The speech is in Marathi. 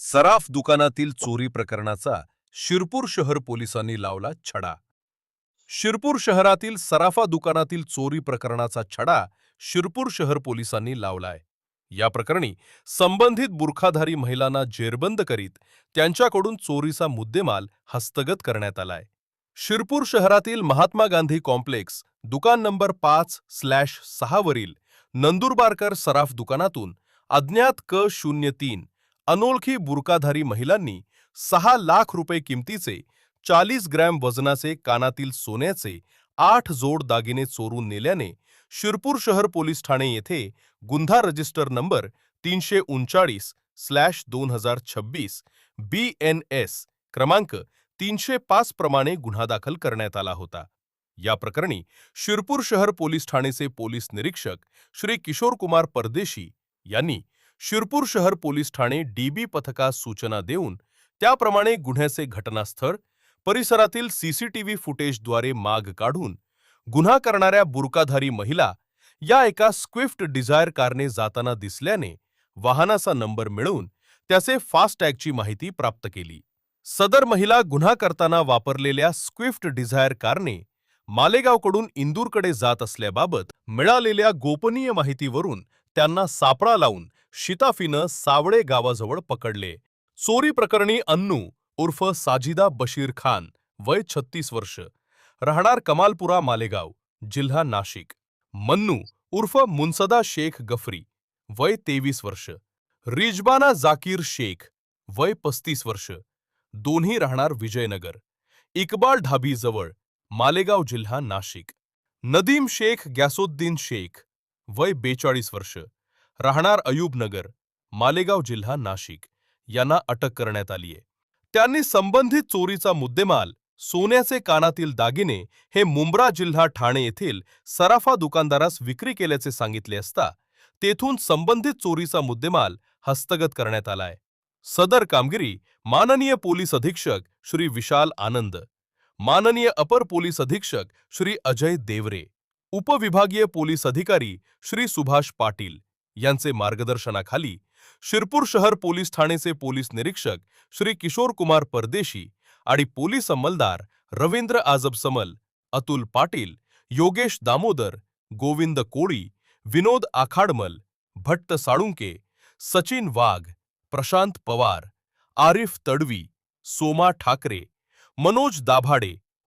सराफ दुकानातील चोरी प्रकरणाचा शिरपूर शहर पोलिसांनी लावला छडा. शिरपूर शहरातील सराफा दुकानातील चोरी प्रकरणाचा छडा शिरपूर शहर पोलिसांनी लावलाय. या प्रकरणी संबंधित बुरखाधारी महिलांना जेरबंद करीत त्यांच्याकडून चोरीचा मुद्देमाल हस्तगत करण्यात आलाय. शिरपूर शहरातील महात्मा गांधी कॉम्प्लेक्स दुकान नंबर 5/6 वरील नंदुरबारकर सराफ दुकानातून अज्ञात K03 अनोळखी बुरकाधारी महिलांनी 6 लाख रुपये किमतीचे 40 ग्रॅम वजनाचे कानातील सोन्याचे 8 जोड दागिने चोरून नेल्याने शिरपूर शहर पोलीस ठाणे येथे गुन्हा रजिस्टर नंबर 339/2026 BNS क्रमांक 305 प्रमाणे गुन्हा दाखल करण्यात आला होता. या प्रकरणी शिरपूर शहर पोलीस ठाणेचे पोलीस निरीक्षक श्री किशोर कुमार परदेशी यांनी शिरपूर शहर पोलीस ठाणे DB पथकास सूचना देऊन त्याप्रमाणे गुन्ह्याचे घटनास्थळ परिसरातील CCTV फुटेजद्वारे माग काढून गुन्हा करणाऱ्या बुरकाधारी महिला या एका स्विफ्ट डिझायर कारने जाताना दिसल्याने वाहनाचा नंबर मिळवून त्याचे फास्टॅगची माहिती प्राप्त केली. सदर महिला गुन्हा करताना वापरलेल्या स्विफ्ट डिझायर कारने मालेगावकडून इंदूरकडे जात असल्याबाबत मिळालेल्या गोपनीय माहितीवरून त्यांना सापळा लावून शिताफीनं सावळे गावाजवळ पकडले. चोरी प्रकरणी अन्नू उर्फ साजिदा बशीर खान वय 36 वर्ष राहणार कमालपुरा मालेगाव जिल्हा नाशिक, मन्नू उर्फ मुनसदा शेख गफरी वय 23 वर्ष, रिजबाना जाकीर शेख वय 35 वर्ष दोन्ही राहणार विजयनगर, इकबाल ढाबी जवळ मालेगाव जिल्हा नाशिक, नदीम शेख गॅसोद्दीन शेख वय 42 वर्ष राहणार अयूबनगर मालेगाव जिल्हा नाशिक यांना अटक करण्यात आली आहे. त्यांनी संबंधित चोरीचा मुद्देमाल सोन्याचे कानातील दागिने हे मुंब्रा जिल्हा ठाणे येथील सराफा दुकानदारास विक्री केल्याचे सांगितले असता तेथून संबंधित चोरीचा मुद्देमाल हस्तगत करण्यात आलाय. सदर कामगिरी माननीय पोलीस अधीक्षक श्री विशाल आनंद, माननीय अपर पोलीस अधीक्षक श्री अजय देवरे, उपविभागीय पोलीस अधिकारी श्री सुभाष पाटील यांचे मार्गदर्शनाखाली शिरपूर शहर पोलीस ठाणेचे पोलीस निरीक्षक श्री किशोर कुमार परदेशी आणि पोलीस अंमलदार रवींद्र आजब समल, अतुल पाटील, योगेश दामोदर, गोविंद कोळी, विनोद आखाडमल, भट्ट साळुंके, सचिन वाघ, प्रशांत पवार, आरिफ तडवी, सोमा ठाकरे, मनोज दाभाडे